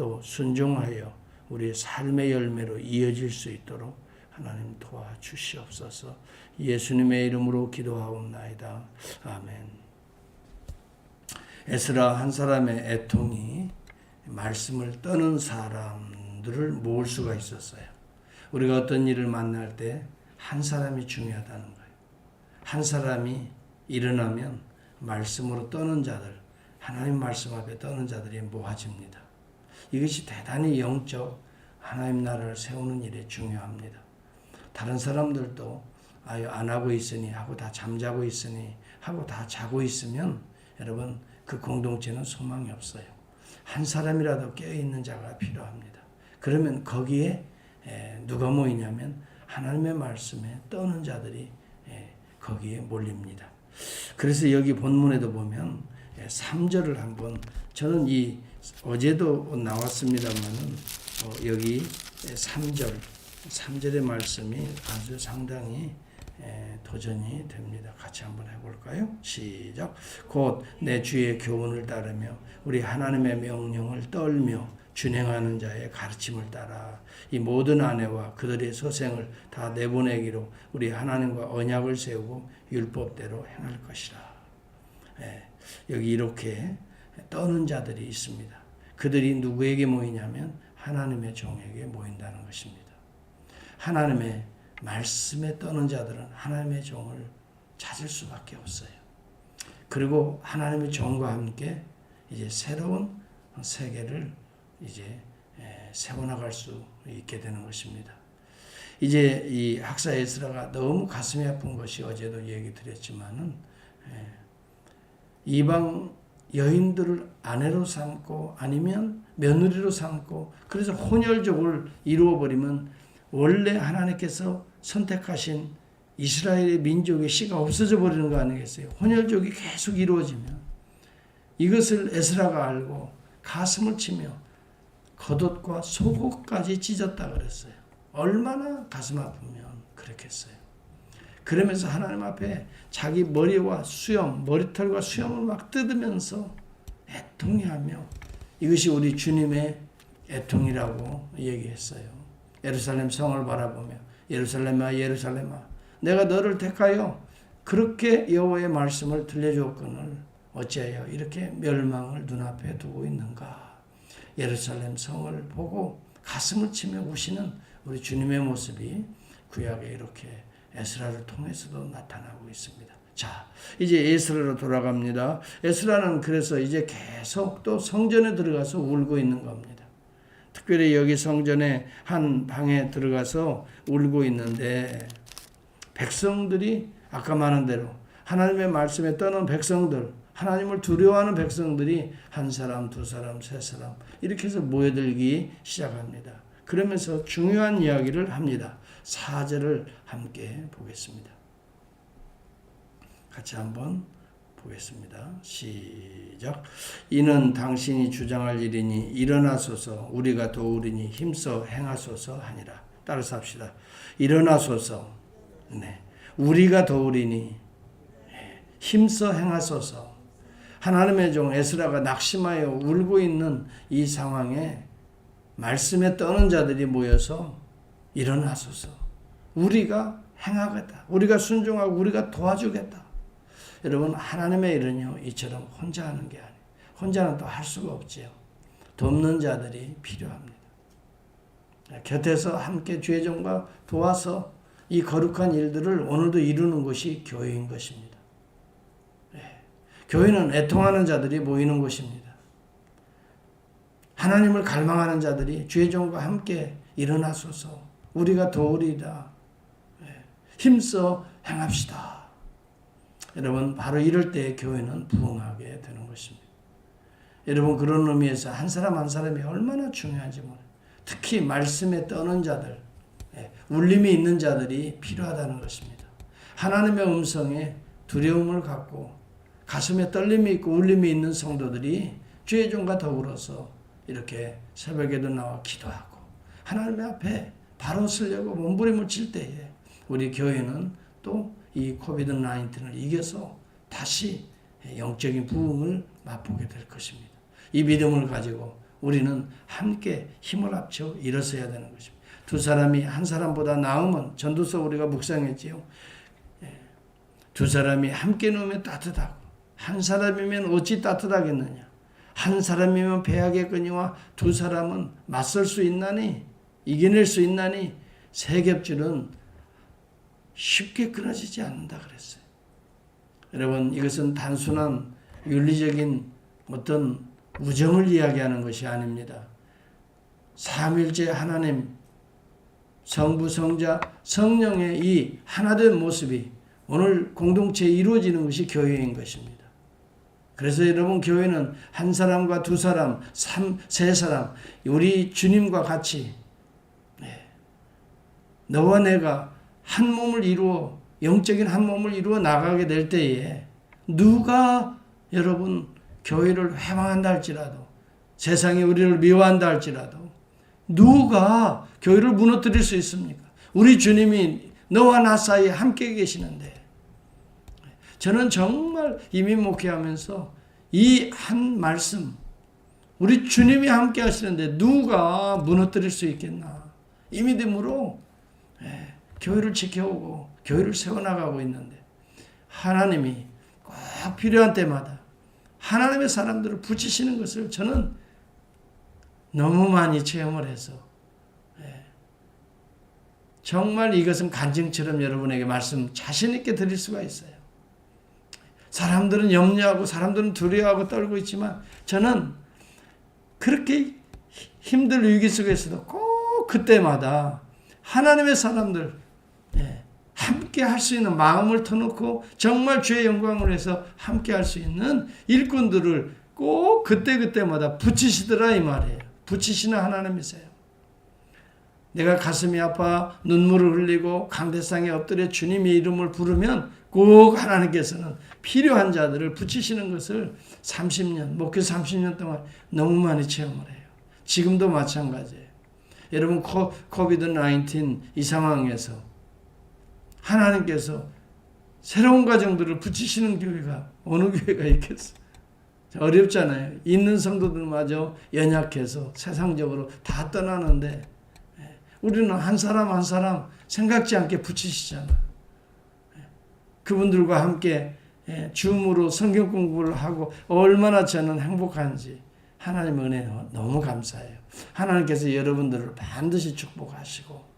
또 순종하여 우리의 삶의 열매로 이어질 수 있도록 하나님 도와주시옵소서. 예수님의 이름으로 기도하옵나이다. 아멘. 에스라 한 사람의 애통이 말씀을 떠는 사람들을 모을 수가 있었어요. 우리가 어떤 일을 만날 때 한 사람이 중요하다는 거예요. 한 사람이 일어나면 말씀으로 떠는 자들, 하나님 말씀 앞에 떠는 자들이 모아집니다. 이것이 대단히 영적 하나님 나라를 세우는 일에 중요합니다. 다른 사람들도 안 하고 있으니 하고 다 잠자고 있으니 하고 다 자고 있으면 여러분 그 공동체는 소망이 없어요. 한 사람이라도 깨어있는 자가 필요합니다. 그러면 거기에 누가 모이냐면 하나님의 말씀에 떠는 자들이 거기에 몰립니다. 그래서 여기 본문에도 보면 3절을 한번 저는 어제도 나왔습니다만은 여기 3절의 말씀이 아주 상당히 도전이 됩니다. 같이 한번 해볼까요? 시작. 곧 내 주의 교훈을 따르며 우리 하나님의 명령을 떨며 준행하는 자의 가르침을 따라 이 모든 아내와 그들의 서생을 다 내보내기로 우리 하나님과 언약을 세우고 율법대로 행할 것이라. 여기 이렇게 떠는 자들이 있습니다. 그들이 누구에게 모이냐면 하나님의 종에게 모인다는 것입니다. 하나님의 말씀에 떠는 자들은 하나님의 종을 찾을 수밖에 없어요. 그리고 하나님의 종과 함께 이제 새로운 세계를 이제 세워나갈 수 있게 되는 것입니다. 이제 이 학사 에스라가 너무 가슴이 아픈 것이 어제도 얘기 드렸지만은 이방 여인들을 아내로 삼고 아니면 며느리로 삼고 그래서 혼혈족을 이루어버리면 원래 하나님께서 선택하신 이스라엘의 민족의 씨가 없어져 버리는 거 아니겠어요? 혼혈족이 계속 이루어지면 이것을 에스라가 알고 가슴을 치며 겉옷과 속옷까지 찢었다 그랬어요. 얼마나 가슴 아프면 그렇겠어요. 그러면서 하나님 앞에 자기 머리와 수염, 머리털과 수염을 막 뜯으면서 애통해하며 이것이 우리 주님의 애통이라고 얘기했어요. 예루살렘 성을 바라보며 예루살렘아 예루살렘아 내가 너를 택하여 그렇게 여호와의 말씀을 들려주었거늘 어찌하여 이렇게 멸망을 눈앞에 두고 있는가. 예루살렘 성을 보고 가슴을 치며 우시는 우리 주님의 모습이 구약에 이렇게 에스라를 통해서도 나타나고 있습니다. 자, 이제 에스라로 돌아갑니다. 에스라는 그래서 이제 계속 또 성전에 들어가서 울고 있는 겁니다. 특별히 여기 성전에 한 방에 들어가서 울고 있는데 백성들이 아까 말한 대로 하나님의 말씀에 떠는 백성들, 하나님을 두려워하는 백성들이 한 사람, 두 사람, 세 사람 이렇게 해서 모여들기 시작합니다. 그러면서 중요한 이야기를 합니다. 4절을 함께 보겠습니다. 같이 한번 보겠습니다. 시작. 이는 당신이 주장할 일이니 일어나소서 우리가 도우리니 힘써 행하소서 하니라. 따라서 합시다. 일어나소서 우리가 도우리니 힘써 행하소서. 하나님의 종 에스라가 낙심하여 울고 있는 이 상황에 말씀에 떠는 자들이 모여서 일어나소서. 우리가 행하겠다. 우리가 순종하고 우리가 도와주겠다. 여러분 하나님의 일은요 이처럼 혼자 하는 게 아니에요. 혼자는 또 할 수가 없지요. 돕는 자들이 필요합니다. 곁에서 함께 주의 종과 도와서 이 거룩한 일들을 오늘도 이루는 것이 교회인 것입니다. 교회는 애통하는 자들이 모이는 곳입니다. 하나님을 갈망하는 자들이 주의 종과 함께 일어나소서 우리가 도우리이다. 힘써 행합시다. 여러분 바로 이럴 때 교회는 부흥하게 되는 것입니다. 여러분 그런 의미에서 한 사람 한 사람이 얼마나 중요한지 몰라요. 특히 말씀에 떠는 자들, 울림이 있는 자들이 필요하다는 것입니다. 하나님의 음성에 두려움을 갖고 가슴에 떨림이 있고 울림이 있는 성도들이 주의 종과 더불어서 이렇게 새벽에도 나와 기도하고 하나님 앞에 바로 서려고 몸부림을 칠 때에 우리 교회는 또 이 코비드-19을 이겨서 다시 영적인 부흥을 맛보게 될 것입니다. 이 믿음을 가지고 우리는 함께 힘을 합쳐 일어서야 되는 것입니다. 두 사람이 한 사람보다 나으면 전도서 우리가 묵상했지요. 두 사람이 함께 누우면 따뜻하고 한 사람이면 어찌 따뜻하겠느냐. 한 사람이면 배하겠거니와 두 사람은 맞설 수 있나니 이겨낼 수 있나니 세 겹줄은 쉽게 끊어지지 않는다 그랬어요. 여러분 이것은 단순한 윤리적인 어떤 우정을 이야기하는 것이 아닙니다. 삼위일체 하나님 성부 성자 성령의 이 하나된 모습이 오늘 공동체에 이루어지는 것이 교회인 것입니다. 그래서 여러분 교회는 한 사람과 두 사람, 세 사람 우리 주님과 같이 너와 내가 한 몸을 이루어 영적인 한 몸을 이루어 나가게 될 때에 누가 여러분 교회를 회방한다 할지라도 세상이 우리를 미워한다 할지라도 누가 교회를 무너뜨릴 수 있습니까? 우리 주님이 너와 나 사이에 함께 계시는데 저는 정말 이민 목회하면서 이 한 말씀 우리 주님이 함께 하시는데 누가 무너뜨릴 수 있겠나 이 믿음으로 교회를 지켜오고 교회를 세워나가고 있는데 하나님이 꼭 필요한 때마다 하나님의 사람들을 붙이시는 것을 저는 너무 많이 체험을 해서 정말 이것은 간증처럼 여러분에게 말씀 자신 있게 드릴 수가 있어요. 사람들은 염려하고 사람들은 두려워하고 떨고 있지만 저는 그렇게 힘들 위기 속에서도 꼭 그때마다 하나님의 사람들 함께 할 수 있는 마음을 터놓고 정말 주의 영광을 위해서 함께 할 수 있는 일꾼들을 꼭 그때그때마다 붙이시더라 이 말이에요. 붙이시는 하나님이세요. 내가 가슴이 아파 눈물을 흘리고 강대상에 엎드려 주님의 이름을 부르면 꼭 하나님께서는 필요한 자들을 붙이시는 것을 30년, 목회 30년 동안 너무 많이 체험을 해요. 지금도 마찬가지예요. 여러분 코비드-19 이 상황에서 하나님께서 새로운 가정들을 붙이시는 교회가 어느 교회가 있겠어요? 어렵잖아요. 있는 성도들마저 연약해서 세상적으로 다 떠나는데 우리는 한 사람 한 사람 생각지 않게 붙이시잖아. 그분들과 함께 줌으로 성경 공부를 하고 얼마나 저는 행복한지 하나님의 은혜 너무 감사해요. 하나님께서 여러분들을 반드시 축복하시고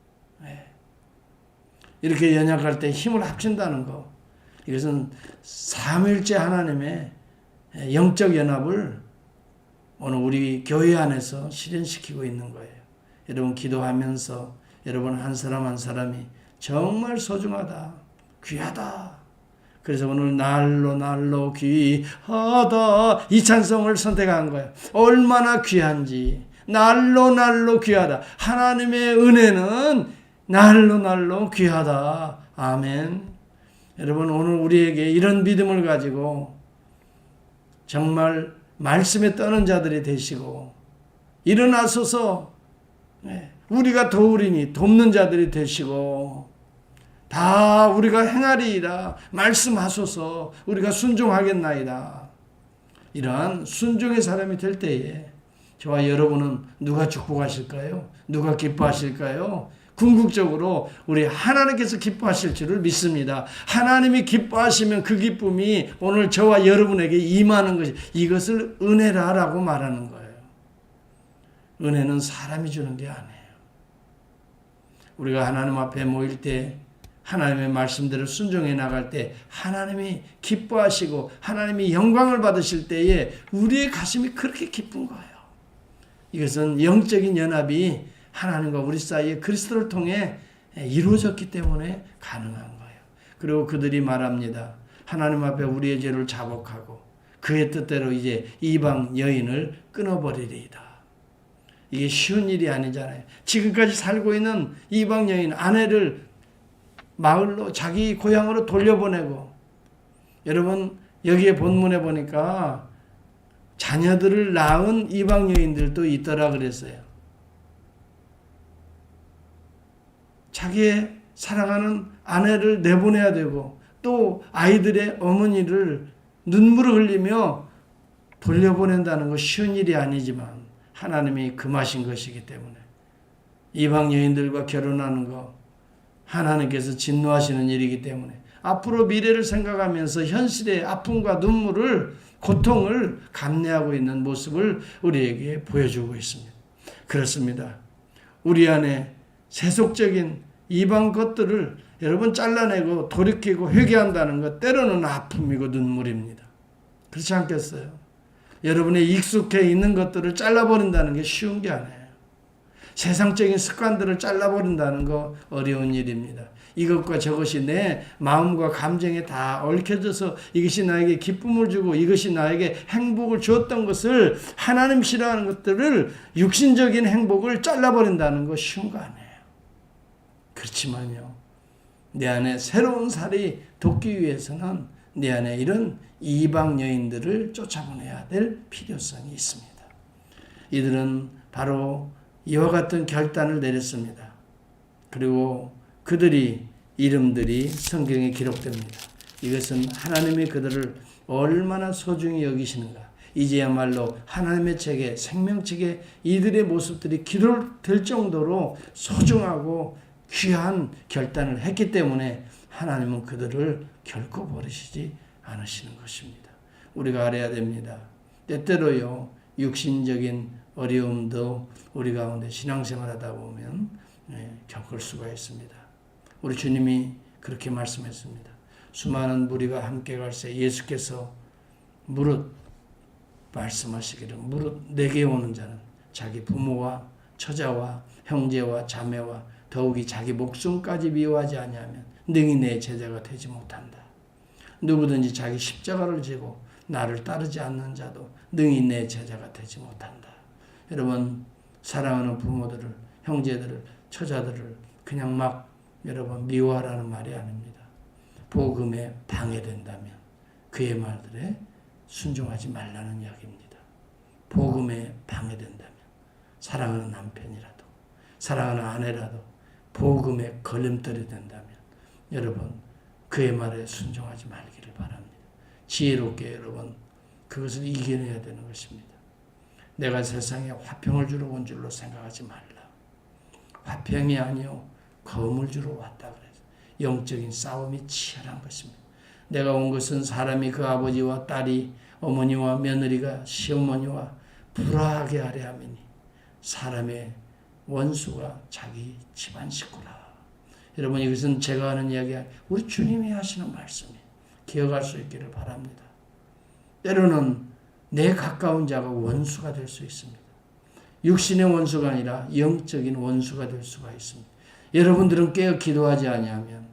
이렇게 연약할 때 힘을 합친다는 거 이것은 삼위일체 하나님의 영적 연합을 오늘 우리 교회 안에서 실현시키고 있는 거예요. 여러분 기도하면서 여러분 한 사람 한 사람이 정말 소중하다, 귀하다. 그래서 오늘 날로 귀하다 이 찬송을 선택한 거예요. 얼마나 귀한지 날로 귀하다. 하나님의 은혜는 날로 귀하다. 아멘. 여러분 오늘 우리에게 이런 믿음을 가지고 정말 말씀에 떠는 자들이 되시고 일어나소서 우리가 도우리니 돕는 자들이 되시고 다 우리가 행하리이다 말씀하소서 우리가 순종하겠나이다. 이러한 순종의 사람이 될 때에 저와 여러분은 누가 축복하실까요? 누가 기뻐하실까요? 궁극적으로 우리 하나님께서 기뻐하실 줄을 믿습니다. 하나님이 기뻐하시면 그 기쁨이 오늘 저와 여러분에게 임하는 것이 이것을 은혜라라고 말하는 거예요. 은혜는 사람이 주는 게 아니에요. 우리가 하나님 앞에 모일 때 하나님의 말씀대로 순종해 나갈 때 하나님이 기뻐하시고 하나님이 영광을 받으실 때에 우리의 가슴이 그렇게 기쁜 거예요. 이것은 영적인 연합이 하나님과 우리 사이에 그리스도를 통해 이루어졌기 때문에 가능한 거예요. 그리고 그들이 말합니다. 하나님 앞에 우리의 죄를 자복하고 그의 뜻대로 이제 이방 여인을 끊어버리리이다. 이게 쉬운 일이 아니잖아요. 지금까지 살고 있는 이방 여인 아내를 마을로 자기 고향으로 돌려보내고 여러분 여기에 본문에 보니까 자녀들을 낳은 이방 여인들도 있더라 그랬어요. 자기의 사랑하는 아내를 내보내야 되고 또 아이들의 어머니를 눈물을 흘리며 돌려보낸다는 거 쉬운 일이 아니지만 하나님이 금하신 것이기 때문에 이방 여인들과 결혼하는 거 하나님께서 진노하시는 일이기 때문에 앞으로 미래를 생각하면서 현실의 아픔과 눈물을 고통을 감내하고 있는 모습을 우리에게 보여주고 있습니다. 그렇습니다. 우리 안에 세속적인 이방 것들을 여러분 잘라내고 돌이키고 회개한다는 것 때로는 아픔이고 눈물입니다. 그렇지 않겠어요? 여러분의 익숙해 있는 것들을 잘라버린다는 게 쉬운 게 아니에요. 세상적인 습관들을 잘라버린다는 거 어려운 일입니다. 이것과 저것이 내 마음과 감정에 다 얽혀져서 이것이 나에게 기쁨을 주고 이것이 나에게 행복을 주었던 것을 하나님 싫어하는 것들을 육신적인 행복을 잘라버린다는 거 쉬운 거 아니에요. 그렇지만요. 내 안에 새로운 살이 돋기 위해서는 내 안에 이런 이방 여인들을 쫓아보내야 될 필요성이 있습니다. 이들은 바로 이와 같은 결단을 내렸습니다. 그리고 그들이 이름들이 성경에 기록됩니다. 이것은 하나님이 그들을 얼마나 소중히 여기시는가. 이제야말로 하나님의 책에 생명책에 이들의 모습들이 기록될 정도로 소중하고 귀한 결단을 했기 때문에 하나님은 그들을 결코 버리시지 않으시는 것입니다. 우리가 알아야 됩니다. 때때로요 육신적인 어려움도 우리 가운데 신앙생활하다 보면 겪을 수가 있습니다. 우리 주님이 그렇게 말씀했습니다. 수많은 무리가 함께 갈새 예수께서 무릇 말씀하시기를 무릇 내게 오는 자는 자기 부모와 처자와 형제와 자매와 더욱이 자기 목숨까지 미워하지 아니하면 능히 내 제자가 되지 못한다. 누구든지 자기 십자가를 지고 나를 따르지 않는 자도 능히 내 제자가 되지 못한다. 여러분 사랑하는 부모들을 형제들을 처자들을 그냥 막 여러분 미워하라는 말이 아닙니다. 복음에 방해된다면 그의 말들에 순종하지 말라는 이야기입니다. 복음에 방해된다면 사랑하는 남편이라도 사랑하는 아내라도 복음에 걸림돌이 된다면 여러분 그의 말에 순종하지 말기를 바랍니다. 지혜롭게 여러분 그것을 이겨내야 되는 것입니다. 내가 세상에 화평을 주러 온 줄로 생각하지 말라. 화평이 아니요 검을 주러 왔다 그래서 영적인 싸움이 치열한 것입니다. 내가 온 것은 사람이 그 아버지와 딸이 어머니와 며느리가 시어머니와 불화하게 하려 함이니 사람의 원수가 자기 집안 식구라. 여러분 이것은 제가 하는 이야기가 우리 주님이 하시는 말씀이에요. 기억할 수 있기를 바랍니다. 때로는 내 가까운 자가 원수가 될 수 있습니다. 육신의 원수가 아니라 영적인 원수가 될 수가 있습니다. 여러분들은 깨어 기도하지 아니하면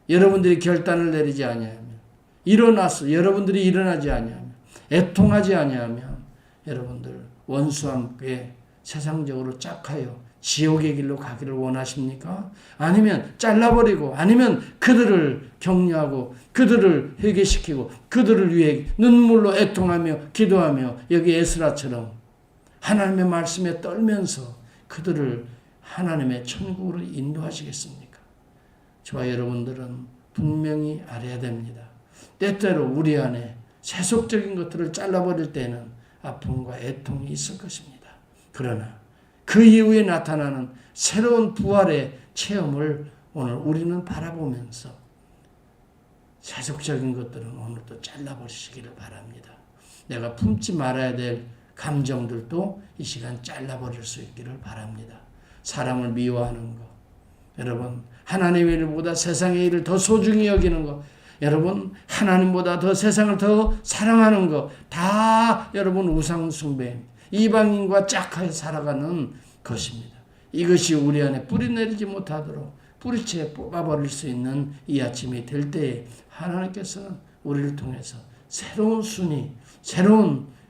여러분들이 결단을 내리지 아니하면 일어나서 여러분들이 일어나지 아니하면 애통하지 아니하면 여러분들 원수와 함께 세상적으로 짝하여 지옥의 길로 가기를 원하십니까? 아니면 잘라버리고 아니면 그들을 격려하고 그들을 회개시키고 그들을 위해 눈물로 애통하며 기도하며 여기 에스라처럼 하나님의 말씀에 떨면서 그들을 하나님의 천국으로 인도하시겠습니까? 저와 여러분들은 분명히 알아야 됩니다. 때때로 우리 안에 세속적인 것들을 잘라버릴 때는 아픔과 애통이 있을 것입니다. 그러나 그 이후에 나타나는 새로운 부활의 체험을 오늘 우리는 바라보면서 세속적인 것들은 오늘도 잘라버리시기를 바랍니다. 내가 품지 말아야 될 감정들도 이 시간 잘라버릴 수 있기를 바랍니다. 사람을 미워하는 것, 여러분 하나님의 일보다 세상의 일을 더 소중히 여기는 것, 여러분 하나님보다 더 세상을 더 사랑하는 것, 다 여러분 우상숭배입니다. 이방인과 짝하여 살아가는 것입니다. 이것이 우리 안에 뿌리내리지 못하도록 뿌리채 뽑아버릴 수 있는 이 아침이 될 때에 하나님께서는 우리를 통해서 새로운 순위, 새로운